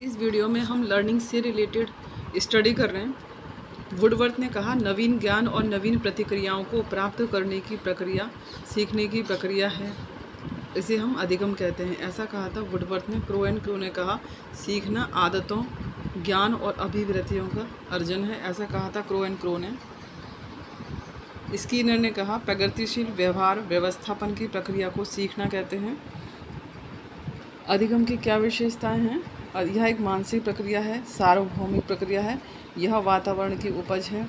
इस वीडियो में हम लर्निंग से रिलेटेड स्टडी कर रहे हैं। वुडवर्थ ने कहा नवीन ज्ञान और नवीन प्रतिक्रियाओं को प्राप्त करने की प्रक्रिया सीखने की प्रक्रिया है, इसे हम अधिगम कहते हैं। ऐसा कहा था वुडवर्थ ने। क्रो एंड क्रो ने कहा सीखना आदतों, ज्ञान और अभिवृत्तियों का अर्जन है, ऐसा कहा था क्रो एंड क्रो ने। स्कीनर ने कहा प्रगतिशील व्यवहार व्यवस्थापन की प्रक्रिया को सीखना कहते हैं। अधिगम की क्या विशेषताएं हैं? यह एक मानसिक प्रक्रिया है, सार्वभौमिक प्रक्रिया है, यह वातावरण की उपज है,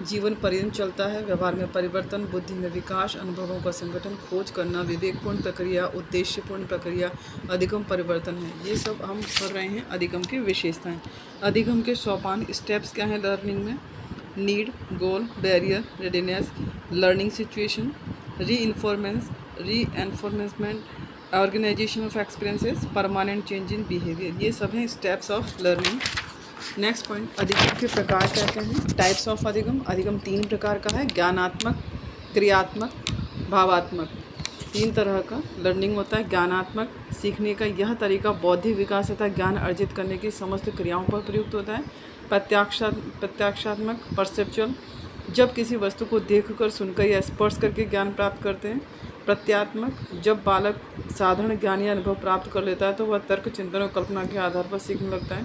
जीवन पर्यंत चलता है, व्यवहार में परिवर्तन, बुद्धि में विकास, अनुभवों का संगठन, खोज करना, विवेकपूर्ण प्रक्रिया, उद्देश्यपूर्ण प्रक्रिया, अधिगम परिवर्तन है। ये सब हम पढ़ रहे हैं अधिगम की विशेषताएं। अधिगम के सोपान स्टेप्स क्या हैं लर्निंग में? Need, goal, barrier, readiness, learning situation, reinforcement, organisation of experiences, permanent change in behaviour. ये सब हैं steps of learning. Next point, अधिगम के प्रकार क्या क्या हैं? टाइप्स ऑफ अधिगम। अधिगम 3 प्रकार का है, ज्ञानात्मक, क्रियात्मक, भावात्मक। 3 तरह का लर्निंग होता है। ज्ञानात्मक, सीखने का यह तरीका बौद्धिक विकास तथा ज्ञान अर्जित करने की समस्त क्रियाओं पर प्रयुक्त होता है। प्रत्यक्षात्मक, परसेप्चुअल, जब किसी वस्तु को देखकर, सुनकर या स्पर्श करके ज्ञान प्राप्त करते हैं। प्रत्यात्मक, जब बालक साधारण ज्ञान या अनुभव प्राप्त कर लेता है तो वह तर्क, चिंतन और कल्पना के आधार पर सीखने लगता है।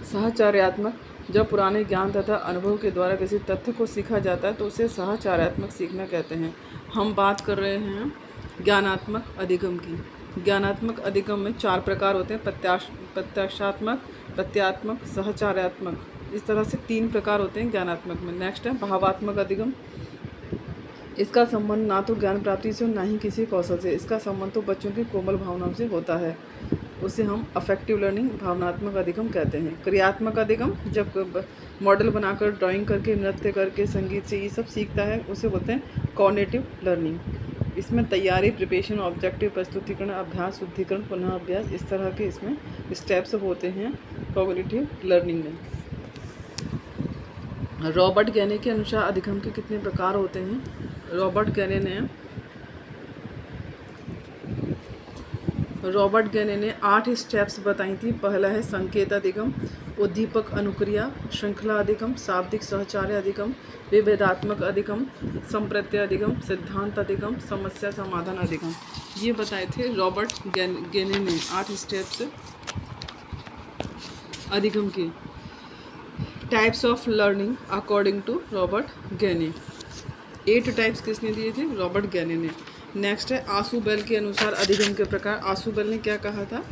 सहचार्यात्मक, जब पुराने ज्ञान तथा अनुभव के द्वारा किसी तथ्य को सीखा जाता है तो उसे सहचार्यात्मक सीखना कहते हैं। हम बात कर रहे हैं ज्ञानात्मक अधिगम की। ज्ञानात्मक अधिगम में 4 प्रकार होते हैं, प्रत्यक्षात्मक, प्रत्यात्मक, सहचार्यात्मक। इस तरह से 3 प्रकार होते हैं ज्ञानात्मक में। नेक्स्ट है भावात्मक अधिगम। इसका संबंध ना तो ज्ञान प्राप्ति से और ना ही किसी कौशल से, इसका संबंध तो बच्चों की कोमल भावनाओं से होता है, उसे हम अफेक्टिव लर्निंग, भावनात्मक अधिगम कहते हैं। क्रियात्मक अधिगम, जब मॉडल बनाकर, ड्राइंग करके, नृत्य करके, संगीत से ये सब सीखता है, उसे बोलते हैं कॉग्निटिव लर्निंग। इसमें तैयारी, प्रिपरेशन, ऑब्जेक्टिव, प्रस्तुतिकरण, अभ्यास, शुद्धिकरण, पुनः अभ्यास, इस तरह के इसमें स्टेप्स होते हैं कॉग्निटिव लर्निंग में। रॉबर्ट गैने के अनुसार अधिगम के कितने प्रकार होते हैं? रॉबर्ट गैने ने 8 स्टेप्स बताई थी। पहला है संकेत अधिगम, उद्दीपक अनुक्रिया, श्रृंखला अधिगम, शाब्दिक सहचार्य अधिगम, विभेदात्मक अधिगम, संप्रत्यय अधिगम, सिद्धांत अधिगम, समस्या समाधान अधिगम। ये बताए थे रॉबर्ट गैने ने 8 स्टेप्स अधिगम के। Types of learning according to Robert Gagne. 8 types किसने दिए थे? रॉबर्ट गैने ने। नेक्स्ट है आशुबेल के अनुसार अधिगम के प्रकार। आशुबेल ने क्या कहा था?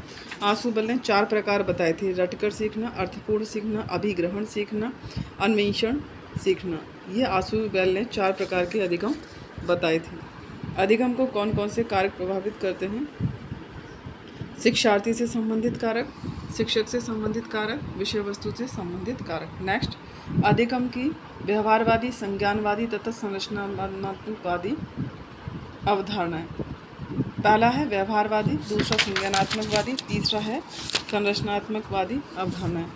आशुबेल ने 4 प्रकार बताए थे, रटकर सीखना, अर्थपूर्ण सीखना, अभिग्रहण सीखना, अन्वेषण सीखना। ये आशुबेल ने 4 प्रकार के अधिगम बताए थे। अधिगम को कौन कौन से कारक प्रभावित करते हैं? शिक्षार्थी से संबंधित कारक, शिक्षक से संबंधित कारक, विषय वस्तु से संबंधित कारक। नेक्स्ट, अधिगम की व्यवहारवादी, संज्ञानवादी तथा संरचनात्मकवादी अवधारणाएं। पहला है व्यवहारवादी, दूसरा संज्ञानात्मकवादी, तीसरा है संरचनात्मकवादी अवधारणाएं।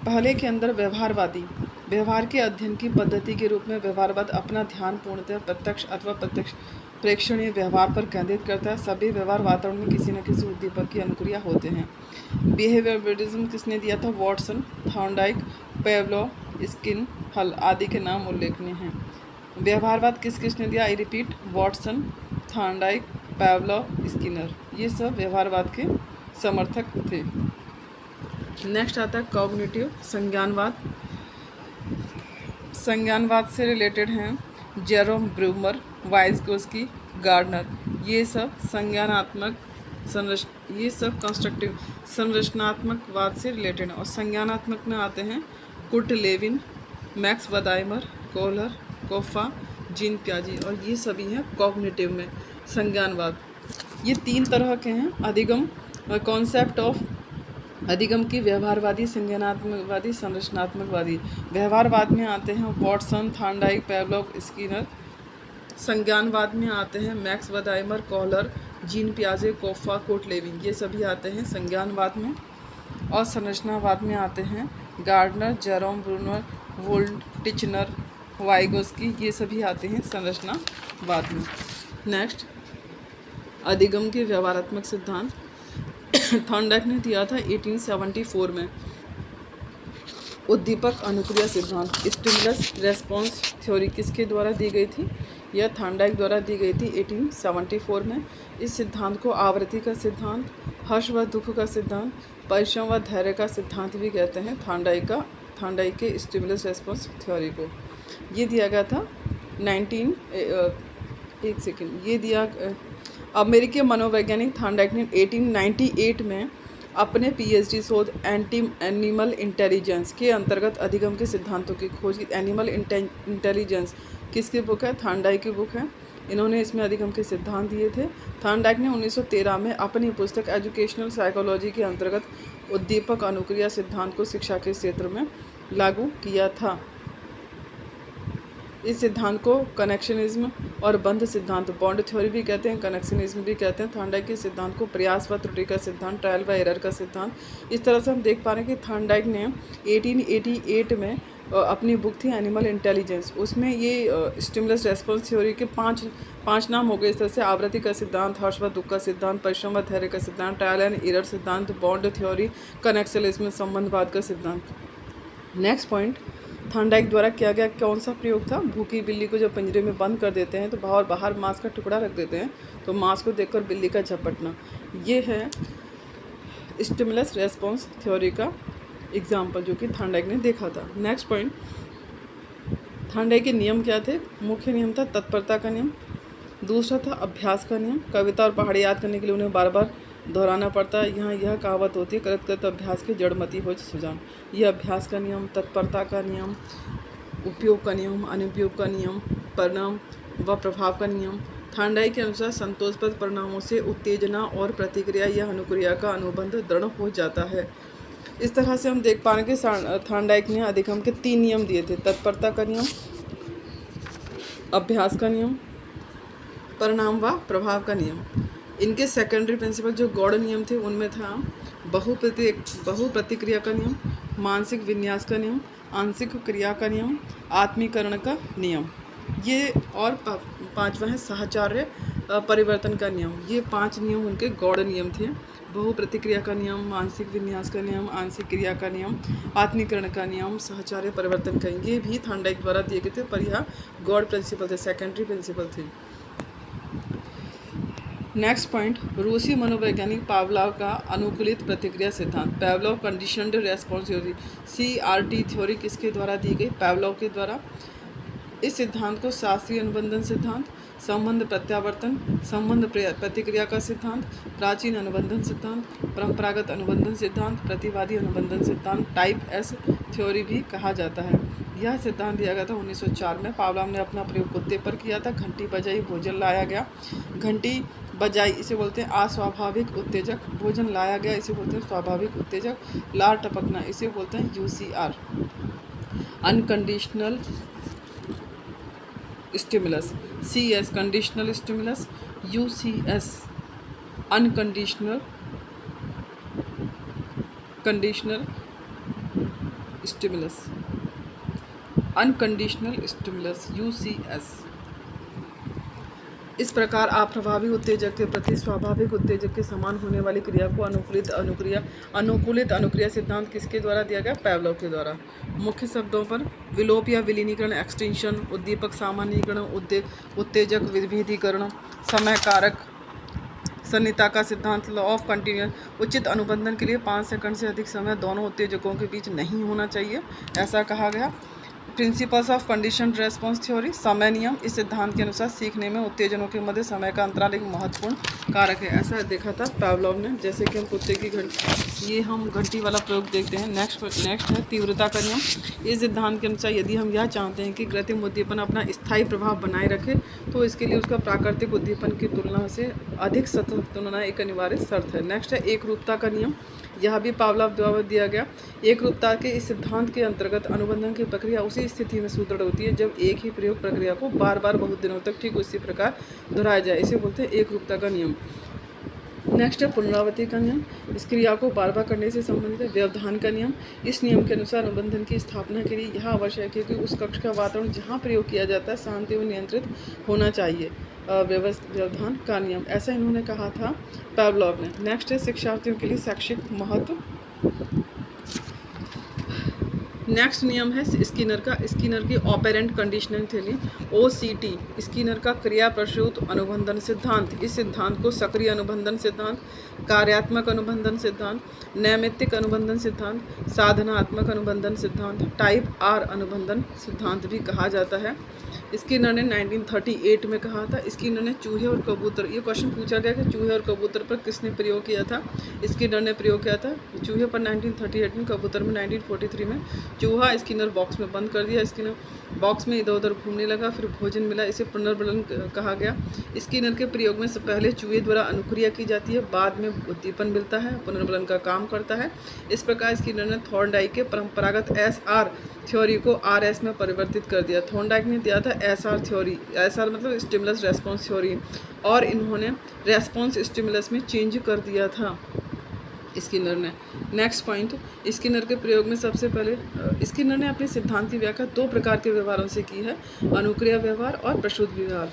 पहले के अंदर व्यवहारवादी, व्यवहार के अध्ययन की पद्धति के रूप में व्यवहारवाद अपना ध्यान पूर्णतः प्रत्यक्ष अथवा प्रत्यक्ष प्रेक्षणीय व्यवहार पर केंद्रित करता है। सभी व्यवहार वातावरण में किसी न किसी उद्दीपक की अनुक्रिया होते हैं। बिहेवियरिज्म किसने दिया था? वॉटसन, थॉर्नडाइक, पेवलोव, स्किन, हल आदि के नाम उल्लेखनीय हैं। व्यवहारवाद किसने दिया? I repeat, Watson, Thorndike, Pavlov, Skinner. ये सब व्यवहारवाद के समर्थक थे। नेक्स्ट आता है कॉग्निटिव संज्ञानवाद। संज्ञानवाद से रिलेटेड हैं जेरोम ब्रूमर, वाइज़गोस्की, गार्डनर। ये सब संज्ञानात्मक ये सब कंस्ट्रक्टिव संरचनात्मकवाद से रिलेटेड हैं। और संज्ञानात्मक में आते हैं Kurt Lewin, Max Wertheimer, Kohler, Koffka, Jean पियाजे, और ये सभी हैं कॉग्निटिव में संज्ञानवाद। ये 3 तरह के हैं अधिगम, कॉन्सेप्ट ऑफ अधिगम की। व्यवहारवादी, संज्ञानात्मकवादी, संरचनात्मकवादी। व्यवहारवाद में आते हैं वॉटसन, थॉर्नडाइक, पेवलोव, स्किनर। संज्ञानवाद में आते हैं मैक्स वदाइमर, कोहलर, जीन पियाजे, कोफा, कुर्ट लेविन। ये सभी आते हैं संज्ञानवाद में। और संरचनावाद में आते हैं Gardner, Jerome Bruner, Wolf, Titchener, Vygotsky. ये सभी आते हैं संरचनावाद में। नेक्स्ट, अधिगम के व्यवहारात्मक सिद्धांत। थॉर्नडाइक ने दिया था 1874 में। उद्दीपक अनुक्रिया सिद्धांत, स्टिमुलस रेस्पॉन्स थ्योरी किसके द्वारा दी गई थी? यह थॉर्नडाइक द्वारा दी गई थी 1874 में। इस सिद्धांत को आवृत्ति का सिद्धांत, हर्ष व दुख का सिद्धांत, परिश्रम व धैर्य का सिद्धांत भी कहते हैं। थॉर्नडाइक के स्टिमुलस रेस्पॉन्स थ्योरी को ये दिया गया था 19 एक सेकेंड ये दिया अमेरिकी मनोवैज्ञानिक थॉर्नडाइक ने 1898 में अपने पीएचडी शोध एनिमल इंटेलिजेंस के अंतर्गत अधिगम के सिद्धांतों की खोज की। एनिमल इंटेलिजेंस किसकी बुक है? थॉर्नडाइक की बुक है। इन्होंने इसमें अधिगम के सिद्धांत दिए थे। थॉर्नडाइक ने 1913 में अपनी पुस्तक एजुकेशनल साइकोलॉजी के अंतर्गत उद्दीपक अनुक्रिया सिद्धांत को शिक्षा के क्षेत्र में लागू किया था। इस सिद्धांत को कनेक्शनिज्म और बंध सिद्धांत, बॉन्ड थ्योरी भी कहते हैं, कनेक्शनिज्म भी कहते हैं। थॉर्नडाइक के सिद्धांत को प्रयास व त्रुटि का सिद्धांत, ट्रायल व एरर का सिद्धांत। इस तरह से हम देख पा रहे हैं कि थॉर्नडाइक ने 1888 में अपनी बुक थी एनिमल इंटेलिजेंस, उसमें ये स्टिमुलस रेस्पॉन्स थ्योरी के पांच नाम हो गए इस तरह से: आवृत्ति का सिद्धांत, हर्ष व दुख का सिद्धांत, परिश्रम व धैर्य का सिद्धांत, ट्रायल एंड एरर सिद्धांत, बॉन्ड थ्योरी, कनेक्शनिज्म, संबंधवाद का सिद्धांत। नेक्स्ट पॉइंट, थॉर्नडाइक द्वारा किया गया कौन सा प्रयोग था? भूखी बिल्ली को जब पिंजरे में बंद कर देते हैं तो बाहर मांस का टुकड़ा रख देते हैं, तो मांस को देखकर बिल्ली का झपटना, ये है स्टिमुलस रेस्पॉन्स थ्योरी का एग्जाम्पल जो कि थॉर्नडाइक ने देखा था। नेक्स्ट पॉइंट, थॉर्नडाइक के नियम क्या थे? मुख्य नियम था तत्परता का नियम, दूसरा था अभ्यास का नियम। कविता और पहाड़ी याद करने के लिए उन्हें बार बार दोहराना पड़ता है। यहाँ यह कहावत होती है, करत करत अभ्यास के जड़मती हो सुजान। यह अभ्यास का नियम, तत्परता का नियम, उपयोग का नियम, अनुपयोग का नियम, परिणाम व प्रभाव का नियम। थॉर्नडाइक के अनुसार संतोषप्रद परिणामों से उत्तेजना और प्रतिक्रिया या अनुक्रिया का अनुबंध दृढ़ हो जाता है। इस तरह से हम देख पा रहे हैं कि थॉर्नडाइक ने अधिगम के 3 नियम दिए थे: तत्परता का नियम, अभ्यास का नियम, परिणाम व प्रभाव का नियम। इनके सेकेंडरी प्रिंसिपल जो गौड़ नियम थे उनमें था बहुप्रतिक्रिया का नियम, मानसिक विन्यास का नियम, आंशिक क्रिया का नियम, आत्मीकरण का नियम। ये और 5वां है साहचर्य परिवर्तन का नियम। ये 5 नियम उनके गौड़ नियम थे: बहुप्रतिक्रिया का नियम, मानसिक विन्यास का नियम, आंशिक क्रिया का नियम, आत्मीकरण का नियम, साहचर्य परिवर्तन का। ये भी थॉर्नडाइक द्वारा दिए गए थे, पर यह गौड़ प्रिंसिपल थे, सेकेंडरी प्रिंसिपल थे। नेक्स्ट पॉइंट, रूसी मनोवैज्ञानिक पावलोव का अनुकूलित प्रतिक्रिया सिद्धांत, Pavlov conditioned response theory, CRT theory किसके द्वारा दी गई? पावलोव के द्वारा। इस सिद्धांत को शास्त्रीय अनुबंधन सिद्धांत, संबंध प्रत्यावर्तन, संबंध प्रतिक्रिया का सिद्धांत, प्राचीन अनुबंधन सिद्धांत, परंपरागत अनुबंधन सिद्धांत, प्रतिवादी अनुबंधन सिद्धांत, टाइप S थ्योरी भी कहा जाता है। यह सिद्धांत दिया गया था 1904 में। पावलोव ने अपना प्रयोग कुत्ते पर किया था। घंटी बजाई, भोजन लाया गया। घंटी बजाई इसे बोलते हैं अस्वाभाविक उत्तेजक, भोजन लाया गया इसे बोलते हैं स्वाभाविक उत्तेजक, लार टपकना इसे बोलते हैं UCR, unconditional stimulus, CS conditional stimulus, UCS unconditional stimulus, unconditional stimulus UCS। इस प्रकार अप्रभावी उत्तेजक के प्रति स्वाभाविक उत्तेजक के समान होने वाली क्रिया को अनुकूलित अनुक्रिया सिद्धांत किसके द्वारा दिया गया? पावलोव के द्वारा। मुख्य शब्दों पर विलोप या विलीनीकरण, एक्सटिंक्शन, उद्दीपक सामान्यीकरण, उत्तेजक विभेदीकरण, समय कारक, सन्निहितता का सिद्धांत, लॉ ऑफ कंटिन्यूअस। उचित अनुबंधन के लिए 5 सेकंड से अधिक समय दोनों उत्तेजकों के बीच नहीं होना चाहिए, ऐसा कहा गया। Principles of conditioned response theory, समय नियम। इस सिद्धांत के अनुसार सीखने में उत्तेजनों के मध्य समय का अंतराल एक महत्वपूर्ण कारक है, ऐसा देखा था पावलोव ने। जैसे कि हम कुत्ते की घंटी, ये हम घंटी वाला प्रयोग देखते हैं। नेक्स्ट है तीव्रता का नियम। इस सिद्धांत के अनुसार यदि हम यह चाहते हैं कि कृत्रिम उद्दीपन अपना स्थायी प्रभाव बनाए रखे तो इसके लिए उसका प्राकृतिक उद्दीपन की तुलना से अधिक सतत होना एक अनिवार्य शर्त है। नेक्स्ट है एकरूपता का नियम। यह भी पावलोव द्वारा दिया गया। एकरूपता के इस सिद्धांत के अंतर्गत अनुबंधन की प्रक्रिया उसी स्थिति में सुदृढ़ होती है जब एक ही प्रयोग प्रक्रिया को बार बार बहुत दिनों तक ठीक उसी प्रकार दोहराया जाए, इसे बोलते हैं एकरूपता का नियम। नेक्स्ट है पुनरावृत्ति का नियम। इस क्रिया को बार बार करने से संबंधित है। व्यवधान का नियम। इस नियम के अनुसार अनुबंधन की स्थापना के लिए यह आवश्यक है कि उस कक्ष का वातावरण जहाँ प्रयोग किया जाता है शांति व नियंत्रित होना चाहिए। व्यवधान का नियम, ऐसा इन्होंने कहा था पावलोव ने। नेक्स्ट है शिक्षार्थियों के लिए शैक्षिक महत्व। नेक्स्ट नियम है स्किनर का, स्किनर की operant conditional theory, OCT, Skinner का क्रिया प्रसूत अनुबंधन सिद्धांत। इस सिद्धांत को सक्रिय अनुबंधन सिद्धांत, कार्यात्मक अनुबंधन सिद्धांत, नैमित्तिक अनुबंधन सिद्धांत, साधनात्मक अनुबंधन सिद्धांत, टाइप R अनुबंधन सिद्धांत भी कहा जाता है। स्किनर ने 1938 में कहा था। स्किनर ने चूहे और कबूतर, ये क्वेश्चन पूछा गया कि चूहे और कबूतर पर किसने प्रयोग किया था? स्किनर ने प्रयोग किया था चूहे पर 1938 में, कबूतर में 1943 में। चूहा स्किनर बॉक्स में बंद कर दिया, स्किनर बॉक्स में इधर उधर घूमने लगा, फिर भोजन मिला, इसे पुनर्बलन कहा गया। स्किनर के प्रयोग में से पहले चूहे द्वारा अनुक्रिया की जाती है, बाद में उद्दीपन मिलता है, पुनर्बलन का काम करता है। इस प्रकार स्किनर ने थॉर्नडाइक के परंपरागत SR थ्योरी को RS में परिवर्तित कर दिया। थॉर्नडाइक ने दिया था SR थ्योरी, SR मतलब स्टिमुलस रेस्पॉन्स थ्योरी, और इन्होंने रेस्पॉन्स स्टिमुलस में चेंज कर दिया था स्किनर ने। नेक्स्ट पॉइंट, स्किनर के प्रयोग में सबसे पहले स्किनर ने अपने सिद्धांत की व्याख्या 2 प्रकार के व्यवहारों से की है, अनुक्रिया व्यवहार और प्रसूत व्यवहार।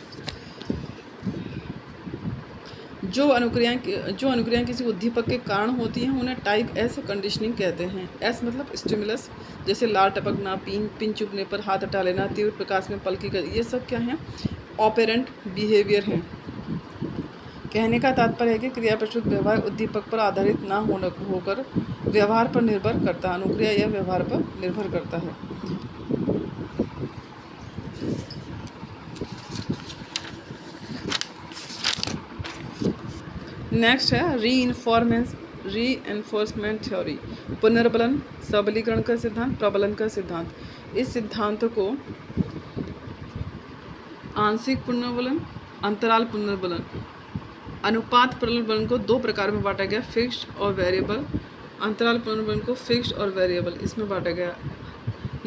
जो अनुक्रियाएं किसी उद्दीपक के कारण होती हैं उन्हें टाइप S कंडीशनिंग कहते हैं। S मतलब स्टिमुलस, जैसे लार टपकना, पिन चुभने पर हाथ हटा लेना, तीव्र प्रकाश में पलकी कर, ये सब क्या हैं? ऑपरेंट बिहेवियर हैं। कहने का तात्पर्य है कि क्रिया प्रसूत व्यवहार उद्दीपक पर आधारित ना होकर व्यवहार पर निर्भर करता है, अनुक्रिया या व्यवहार पर निर्भर करता है। नेक्स्ट है रीइंफोर्समेंट थ्योरी, पुनर्बलन, सबलीकरण का सिद्धांत, प्रबलन का सिद्धांत। इस सिद्धांत को आंशिक पुनर्बलन, अंतराल पुनर्बलन, अनुपात पुनर्बलन को 2 प्रकार में बांटा गया, फिक्स्ड और वेरिएबल। अंतराल पुनर्बलन को फिक्स्ड और वेरिएबल इसमें बांटा गया।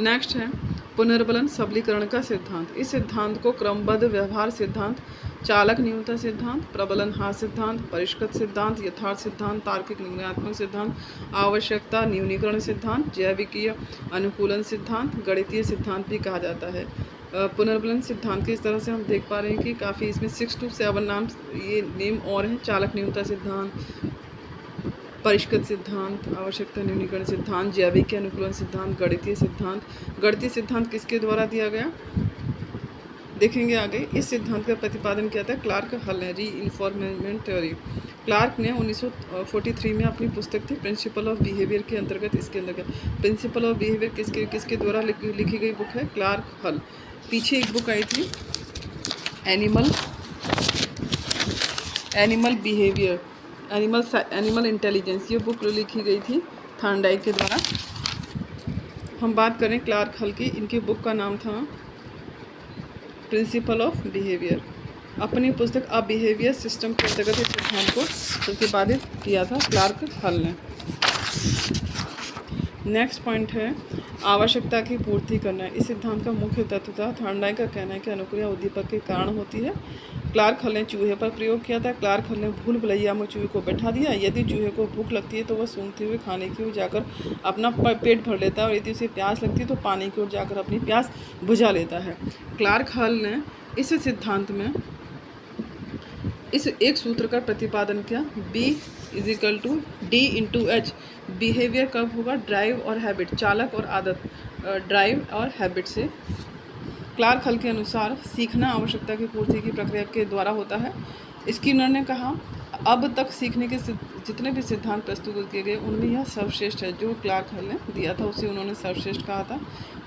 नेक्स्ट है पुनर्बलन सबलीकरण का सिद्धांत। इस सिद्धांत को क्रमबद्ध व्यवहार सिद्धांत, चालक न्यूनता सिद्धांत, प्रबलन हार सिद्धांत, परिष्कृत सिद्धांत, यथार्थ सिद्धांत, तार्किक निर्णयात्मक सिद्धांत, आवश्यकता न्यूनीकरण सिद्धांत, जैविकीय अनुकूलन सिद्धांत, गणितीय सिद्धांत भी कहा जाता है। पुनर्बलन सिद्धांत के इस तरह से हम देख पा रहे हैं कि काफ़ी इसमें 6 to 7 नाम, ये नेम और हैं। चालक न्यूनता सिद्धांत, परिष्कृत सिद्धांत, आवश्यकता न्यूनीकरण सिद्धांत, जैविक अनुकूलन सिद्धांत, गणितीय सिद्धांत। गणितीय सिद्धांत किसके द्वारा दिया गया देखेंगे आगे। इस सिद्धांत का प्रतिपादन किया था क्लार्क हल ने, रीइंफोर्समेंट थ्योरी। क्लार्क ने 1943 में अपनी पुस्तक थी प्रिंसिपल ऑफ बिहेवियर के अंतर्गत, इसके अंतर्गत प्रिंसिपल ऑफ बिहेवियर किसके द्वारा लिखी गई बुक है? क्लार्क हल। पीछे एक बुक आई थी एनिमल बिहेवियर, एनिमल इंटेलिजेंस, ये बुक लिखी गई थी थॉर्नडाइक के द्वारा। हम बात करें क्लार्क हल की, इनकी बुक का नाम था प्रिंसिपल ऑफ बिहेवियर। अपनी पुस्तक अ बिहेवियर सिस्टम के अंतर्गत इस सिद्धांत को प्रतिपादित किया था क्लार्क हल ने। नेक्स्ट पॉइंट है आवश्यकता की पूर्ति करना। इस सिद्धांत का मुख्य तत्व था, थॉर्नडाइक का कहना है कि अनुक्रिया उद्दीपक के कारण होती है। क्लार्क हल ने चूहे पर प्रयोग किया था। क्लार्क हल ने भूल भुलैया में चूहे को बैठा दिया। यदि चूहे को भूख लगती है तो वह सूंघते हुए खाने की ओर जाकर अपना पेट भर लेता है, और यदि उसे प्यास लगती है तो पानी की ओर जाकर अपनी प्यास बुझा लेता है। क्लार्क हल ने इस सिद्धांत में इस एक सूत्र का प्रतिपादन किया, B=D/H। बिहेवियर कब होगा? ड्राइव और हैबिट, चालक और आदत, ड्राइव और हैबिट से। क्लार्क हल के अनुसार सीखना आवश्यकता की पूर्ति की प्रक्रिया के द्वारा होता है। स्किनर ने कहा अब तक सीखने के जितने भी सिद्धांत प्रस्तुत किए गए उनमें यह सर्वश्रेष्ठ है। जो क्लार्क हल ने दिया था उसे उन्होंने सर्वश्रेष्ठ कहा था।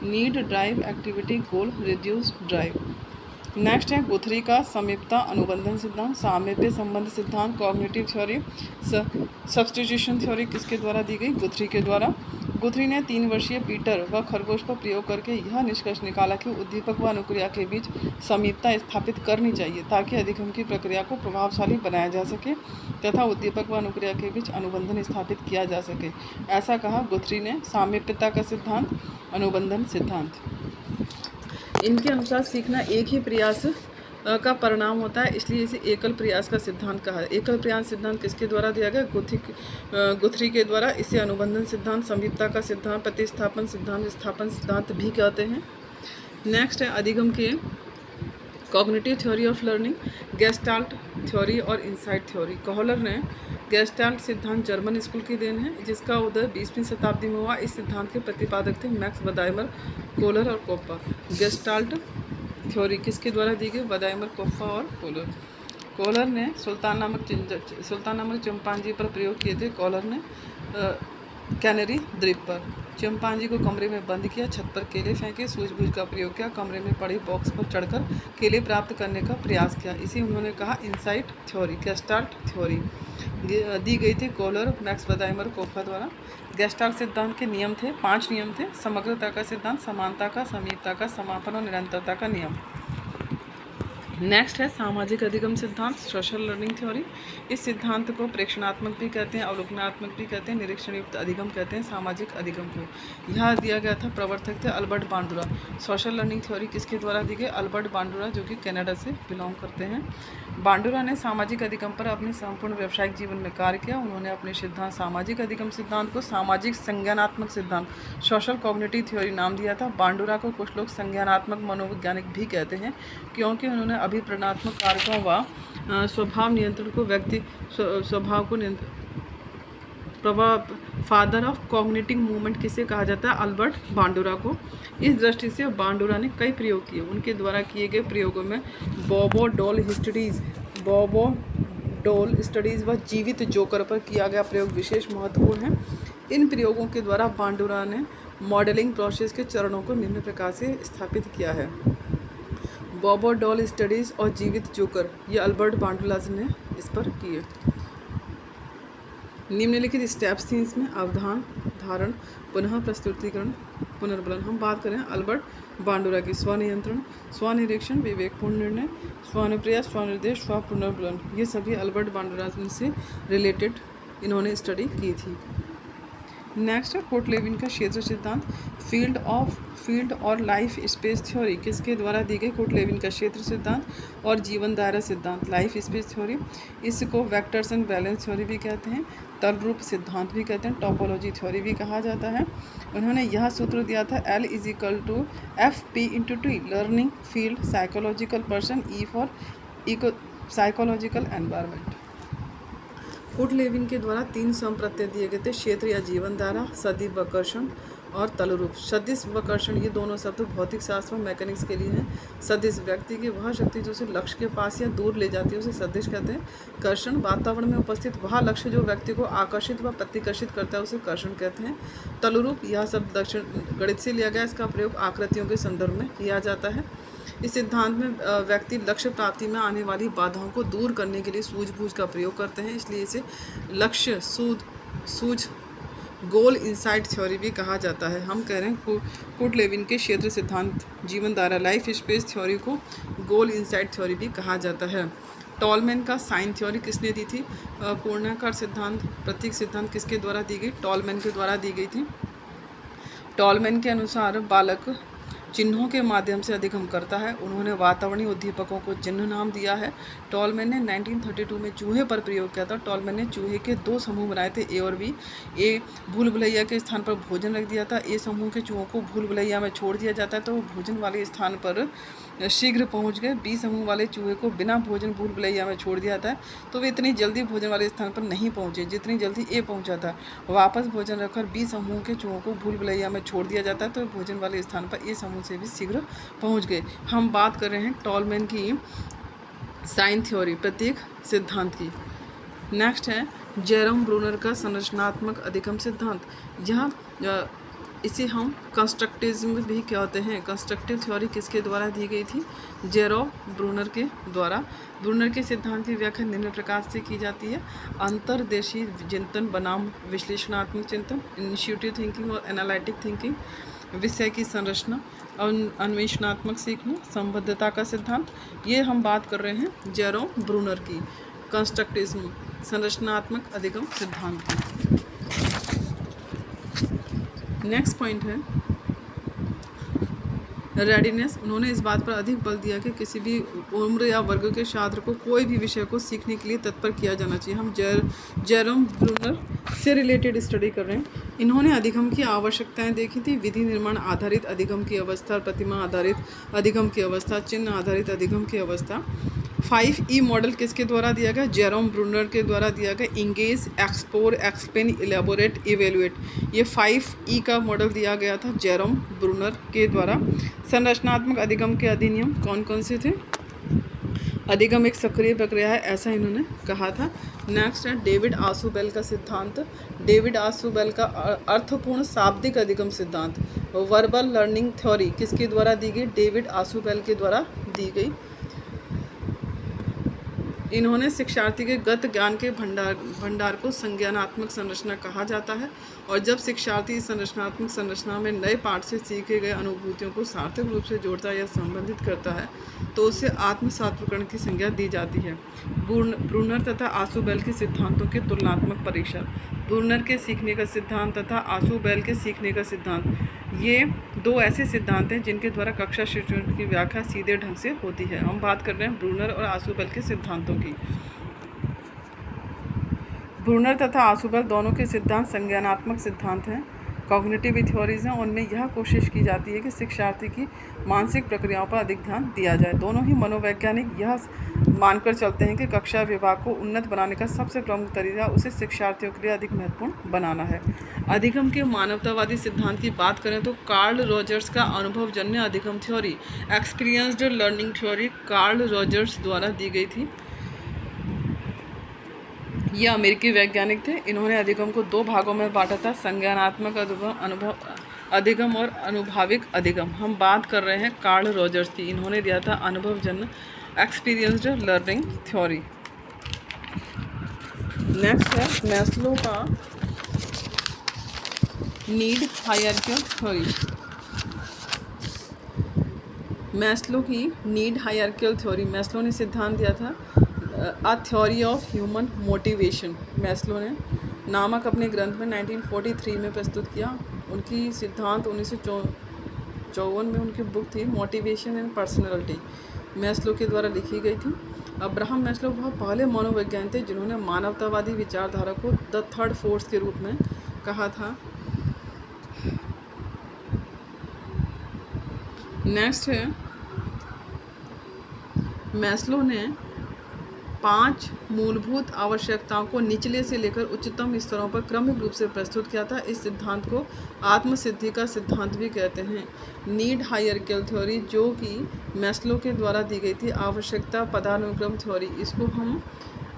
नीड, ड्राइव, एक्टिविटी, गोल, रिड्यूस, ड्राइव। नेक्स्ट है गुथरी का समीपता अनुबंधन सिद्धांत, सामीप्य संबंध सिद्धांत, कॉग्निटिव थ्योरी, सब्स्टिट्यूशन थ्योरी किसके द्वारा दी गई? गुथरी के द्वारा। गुथरी ने 3 वर्षीय पीटर व खरगोश पर प्रयोग करके यह निष्कर्ष निकाला कि उद्दीपक व अनुक्रिया के बीच समीपता स्थापित करनी चाहिए ताकि अधिगम की प्रक्रिया को प्रभावशाली बनाया जा सके तथा उद्दीपक व अनुक्रिया के बीच अनुबंधन स्थापित किया जा सके। ऐसा कहा गुथरी ने। सामीप्यता का सिद्धांत, अनुबंधन सिद्धांत। इनके अनुसार सीखना एक ही प्रयास का परिणाम होता है, इसलिए इसे एकल प्रयास का सिद्धांत कहा है। एकल प्रयास सिद्धांत किसके द्वारा दिया गया? गुथरी के द्वारा। इसे अनुबंधन सिद्धांत, समीपता का सिद्धांत, प्रतिस्थापन सिद्धांत, स्थापन सिद्धांत भी कहते हैं। नेक्स्ट है अधिगम के cognitive theory of learning, gestalt theory और इंसाइट थ्योरी। कोहलर ने गेस्टाल्ट सिद्धांत जर्मन स्कूल की देन है, जिसका उदय 20वीं शताब्दी में हुआ। इस सिद्धांत के प्रतिपादक थे मैक्स वदाइमर, कोहलर और कोप्पा। गेस्टाल्ट थ्योरी किसके द्वारा दी गई? वदाइमर, कोप्पा और कोहलर। कोहलर ने सुल्तान नामक चिंपांजी पर प्रयोग किए थे। कोहलर ने कैनरी द्वीप पर चिंपांजी को कमरे में बंद किया, छत पर केले फेंके, सूझबूझ का प्रयोग किया, कमरे में पड़े बॉक्स पर चढ़कर केले प्राप्त करने का प्रयास किया। इसे उन्होंने कहा इंसाइट थ्योरी। गेस्टाल्ट थ्योरी दी गई थी कोहलर, मैक्स वदाइमर, कोप्पा द्वारा। गेस्टाल्ट सिद्धांत के नियम थे, 5 नियम थे। समग्रता का सिद्धांत, समानता का, समीपता का, समापन और निरंतरता का नियम। नेक्स्ट है सामाजिक अधिगम सिद्धांत, सोशल लर्निंग थ्योरी। इस सिद्धांत को प्रेक्षणात्मक भी कहते हैं, अवलोकनात्मक भी कहते हैं, निरीक्षण युक्त अधिगम कहते हैं, सामाजिक अधिगम को। यह दिया गया था, प्रवर्तक थे अल्बर्ट बांडुरा। सोशल लर्निंग थ्योरी किसके द्वारा दी गई? अल्बर्ट बांडुरा, जो कि कनाडा से बिलोंग करते हैं। बांडुरा ने सामाजिक अधिगम पर अपने संपूर्ण व्यावसायिक जीवन में कार्य किया। उन्होंने अपने सिद्धांत सामाजिक अधिगम सिद्धांत को सामाजिक संज्ञानात्मक सिद्धांत, सोशल कॉग्निटिव थ्योरी नाम दिया था। बांडुरा को कुछ लोग संज्ञानात्मक मनोवैज्ञानिक भी कहते हैं, क्योंकि उन्होंने अभिप्रेरणात्मक कारकों व स्वभाव नियंत्रण को व्यक्ति स्वभाव को नियंत्रण प्रभाव फादर ऑफ कॉग्निटिव मूवमेंट किसे कहा जाता है? अल्बर्ट बांडुरा को। इस दृष्टि से बांडुरा ने कई प्रयोग किए। उनके द्वारा किए गए प्रयोगों में बॉबो डोल स्टडीज व जीवित जोकर पर किया गया प्रयोग विशेष महत्वपूर्ण है। इन प्रयोगों के द्वारा बांडुरा ने मॉडलिंग प्रोसेस के चरणों को निम्न प्रकार से स्थापित किया है। बॉबो डॉल स्टडीज और जीवित जोकर, ये अल्बर्ट बांडुरा ने इस पर किए। निम्नलिखित स्टेप्स थी इसमें: अवधान, धारण, पुनः प्रस्तुतिकरण, पुनर्बलन। हम बात करें अल्बर्ट बांडुरा की। स्वनियंत्रण, स्वनिरीक्षण, विवेकपूर्ण निर्णय, स्वानुप्रयास, स्वनिर्देश, स्व पुनर्बलन, ये सभी अल्बर्ट बांडुरा से रिलेटेड इन्होंने स्टडी की थी। नेक्स्ट है कोटलेविन का क्षेत्र सिद्धांत, फील्ड और लाइफ स्पेस थ्योरी किसके द्वारा दी गई? कोटलेविन का क्षेत्र सिद्धांत और जीवन दायरा सिद्धांत, लाइफ स्पेस थ्योरी। इसको वेक्टर्स एंड बैलेंस थ्योरी भी कहते हैं, तल रूप सिद्धांत भी कहते हैं, टोपोलॉजी थ्योरी भी कहा जाता है। उन्होंने यह सूत्र दिया था L=FP×T, learning, field, psychological person, E for psychological environment. Kurt Lewin के द्वारा 3 समप्रत्यय दिए गए थे: क्षेत्र या जीवन धारा, सदिश वकर्षण और तलरूप। सदिश वकर्षण, ये दोनों शब्द भौतिक शास्त्र और मैकेनिक्स के लिए हैं। सदिश व्यक्ति की वह शक्ति जो उसे लक्ष्य के पास या दूर ले जाती है, उसे सदिश कहते हैं। कर्षण, वातावरण में उपस्थित वह लक्ष्य जो व्यक्ति को आकर्षित व प्रतिकर्षित करता है, उसे कर्षण कहते हैं। तलरूप, यह शब्द दक्षिण गणित से लिया गया, इसका प्रयोग आकृतियों के संदर्भ में किया जाता है। इस सिद्धांत में व्यक्ति लक्ष्य प्राप्ति में आने वाली बाधाओं को दूर करने के लिए सूझबूझ का प्रयोग करते हैं, इसलिए इसे लक्ष्य सूझ गोल इंसाइट थ्योरी भी कहा जाता है। हम कह रहे हैं कोटलेविन के क्षेत्र सिद्धांत, जीवन धारा, लाइफ स्पेस थ्योरी को गोल इंसाइट थ्योरी भी कहा जाता है। टॉलमैन का साइन थ्योरी किसने दी थी? पूर्णाकार सिद्धांत, प्रतीक सिद्धांत किसके द्वारा दी गई? टॉलमैन के द्वारा दी गई थी। टॉलमैन के अनुसार बालक चिन्हों के माध्यम से अधिगम करता है। उन्होंने वातावरणीय उद्दीपकों को चिन्ह नाम दिया है। टॉलमैन ने 1932 में चूहे पर प्रयोग किया था। टॉलमैन ने चूहे के 2 समूह बनाए थे, ए और बी। ए भूल भुलैया के स्थान पर भोजन रख दिया था। ए समूह के चूहों को भूल भुलैया में छोड़ दिया जाता है तो वो भोजन वाले स्थान पर शीघ्र पहुंच गए। बी समूह वाले चूहे को बिना भोजन भूल भुलैया में छोड़ दिया था तो वे इतनी जल्दी भोजन वाले स्थान पर नहीं पहुंचे जितनी जल्दी ए पहुंचा था। वापस भोजन रखकर बी समूह के चूहों को भूल भुलैया में छोड़ दिया जाता है तो भोजन वाले स्थान पर ए समूह से भी शीघ्र पहुंच गए। हम बात कर रहे हैं टॉलमैन की साइन थ्योरी, प्रतीक सिद्धांत की। नेक्स्ट है जेरोम ब्रूनर का संरचनात्मक अधिगम सिद्धांत। जहाँ इसे हम कंस्ट्रक्टिविज्म भी कहते हैं। कंस्ट्रक्टिव थ्योरी किसके द्वारा दी गई थी? जेरोम ब्रूनर के द्वारा। ब्रूनर के सिद्धांत की व्याख्या निम्न प्रकार से की जाती है: अंतर्देशीय चिंतन बनाम विश्लेषणात्मक चिंतन, इनिशिएटिव थिंकिंग और एनालिटिक थिंकिंग, विषय की संरचना, अन्वेषणात्मक सीखना, संबद्धता का सिद्धांत। ये हम बात कर रहे हैं जेरोम ब्रूनर की कंस्ट्रक्टिविज्म, संरचनात्मक अधिगम सिद्धांत की। नेक्स्ट पॉइंट है रेडीनेस, उन्होंने इस बात पर अधिक बल दिया कि किसी भी उम्र या वर्ग के छात्र को कोई भी विषय को सीखने के लिए तत्पर किया जाना चाहिए। हम जेरोम ब्रूनर से रिलेटेड स्टडी कर रहे हैं। इन्होंने अधिगम की आवश्यकताएं देखी थी। विधि निर्माण आधारित अधिगम की अवस्था, प्रतिमा आधारित अधिगम की अवस्था, चिन्ह आधारित अधिगम की अवस्था। 5E मॉडल किसके द्वारा दिया गया? जेरोम ब्रूनर के द्वारा दिया गया। Engage, explore, explain, elaborate, evaluate, ये 5E का मॉडल दिया गया था जेरोम ब्रूनर के द्वारा। संरचनात्मक अधिगम के अधिनियम कौन कौन से थे? अधिगम एक सक्रिय प्रक्रिया है, ऐसा इन्होंने कहा था। नेक्स्ट है डेविड आसुबेल का सिद्धांत। डेविड आसुबेल का अर्थपूर्ण शाब्दिक अधिगम सिद्धांत, वर्बल लर्निंग थ्योरी किसके द्वारा दी गई? डेविड आसुबेल के द्वारा दी गई। इन्होंने शिक्षार्थी के गत ज्ञान के भंडार को संज्ञानात्मक संरचना कहा जाता है, और जब शिक्षार्थी इस संरचनात्मक संरचना में नए पाठ से सीखे गए अनुभूतियों को सार्थक रूप से जोड़ता या संबंधित करता है तो उसे आत्मसात्वकरण की संज्ञा दी जाती है। ब्रूनर तथा आसुबेल के सिद्धांतों के तुलनात्मक परीक्षण। ब्रूनर के सीखने का सिद्धांत तथा आसुबेल के सीखने का सिद्धांत, ये दो ऐसे सिद्धांत हैं जिनके द्वारा कक्षा शिक्षण की व्याख्या सीधे ढंग से होती है। हम बात कर रहे हैं ब्रूनर और आसुबेल के सिद्धांतों की। ब्रूनर तथा आसुबेल दोनों के सिद्धांत संज्ञानात्मक सिद्धांत हैं, कॉग्निटिव थ्योरीज हैं। उनमें यह कोशिश की जाती है कि शिक्षार्थी की मानसिक प्रक्रियाओं पर अधिक ध्यान दिया जाए। दोनों ही मनोवैज्ञानिक यह मानकर चलते हैं कि कक्षा विभाग को उन्नत बनाने का सबसे प्रमुख तरीका उसे शिक्षार्थियों के लिए अधिक महत्वपूर्ण बनाना है। अधिगम के मानवतावादी सिद्धांत की बात करें तो कार्ल रॉजर्स का अनुभवजन्य अधिगम theory, experienced learning theory, Karl Rogers द्वारा दी गई थी। ये अमेरिकी वैज्ञानिक थे। इन्होंने अधिगम को दो भागों में बांटा था, संज्ञानात्मक अधिगम और अनुभाविक अधिगम। हम बात कर रहे हैं कार्ल रॉजर्स की। इन्होंने दिया था अनुभवजन्य, एक्सपीरियंस्ड लर्निंग थ्योरी। नेक्स्ट है मैस्लो का नीड हायरार्किकल थ्योरी। मैस्लो की नीड हायरार्किकल थ्योरी, मैस्लो ने सिद्धांत दिया था a theory of human motivation. Maslow ने नामक अपने ग्रंथ में 1943 में प्रस्तुत किया। उनकी सिद्धांत 1954 में उनकी बुक थी मोटिवेशन एंड पर्सनैलिटी, मैस्लो के द्वारा लिखी गई थी। अब्राहम मैस्लो वह पहले मनोवैज्ञानिक थे जिन्होंने मानवतावादी विचारधारा को द थर्ड फोर्स के रूप में कहा था। नेक्स्ट है मैस्लो ने 5 मूलभूत आवश्यकताओं को निचले से लेकर उच्चतम स्तरों पर क्रमिक रूप से प्रस्तुत किया था। इस सिद्धांत को आत्मसिद्धि का सिद्धांत भी कहते हैं। नीड हायरार्किकल थ्योरी जो कि मैस्लो के द्वारा दी गई थी, आवश्यकता पदानुक्रम थ्योरी, इसको हम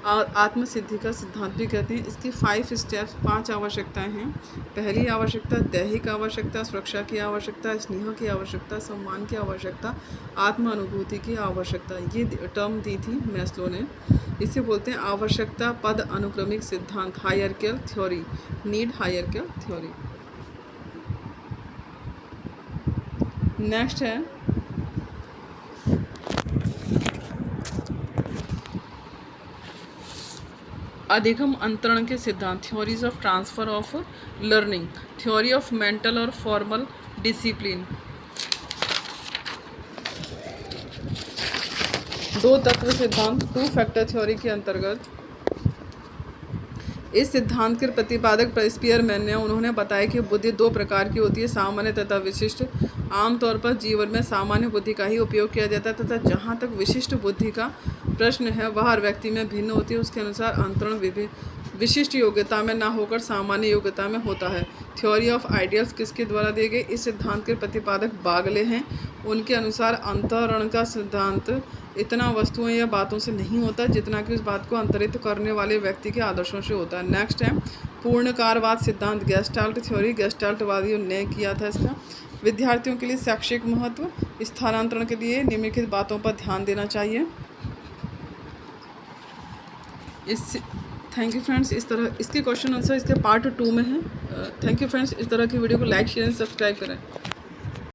आत्मसिद्धि का सिद्धांत भी कहते हैं। इसकी 5 स्टेप्स, 5 आवश्यकताएं हैं। पहली आवश्यकता दैहिक आवश्यकता, सुरक्षा की आवश्यकता, स्नेह की आवश्यकता, सम्मान की आवश्यकता, आत्म अनुभूति की आवश्यकता। ये टर्म दी थी मैस्लो ने। इसे बोलते हैं आवश्यकता पद अनुक्रमिक सिद्धांत, hierarchical theory, need hierarchical theory. Next है अधिगम अंतरण के सिद्धांत, theories of transfer of learning, theory of mental और फॉर्मल डिसिप्लिन। 2 तत्व सिद्धांत, 2 फैक्टर थ्योरी के अंतर्गत इस सिद्धांत के प्रतिपादक स्पीयरमैन ने उन्होंने बताया कि बुद्धि 2 प्रकार की होती है, सामान्य तथा विशिष्ट। आमतौर पर जीवन में सामान्य बुद्धि का ही उपयोग किया जाता है तथा जहाँ तक विशिष्ट बुद्धि का प्रश्न है वह हर व्यक्ति में भिन्न होती है। उसके अनुसार अंतरण विशिष्ट योग्यता में ना होकर सामान्य योग्यता में होता है। थ्योरी ऑफ आइडियल्स किसके द्वारा दिए गए? इस सिद्धांत के प्रतिपादक बागले हैं। उनके अनुसार अंतरण का सिद्धांत इतना वस्तुओं या बातों से नहीं होता जितना कि उस बात को अंतरित करने वाले व्यक्ति के आदर्शों से होता है। नेक्स्ट है पूर्णकारवाद सिद्धांत, गेस्टाल्ट थ्योरी, गेस्टाल्टवादियों ने किया था इसका। विद्यार्थियों के लिए शैक्षिक महत्व, स्थानांतरण के लिए निम्नलिखित बातों पर ध्यान देना चाहिए। Thank you friends. इस तरह इसके क्वेश्चन आंसर इसके पार्ट 2 में है। Thank you friends. इस तरह की वीडियो को लाइक, शेयर एंड सब्सक्राइब करें।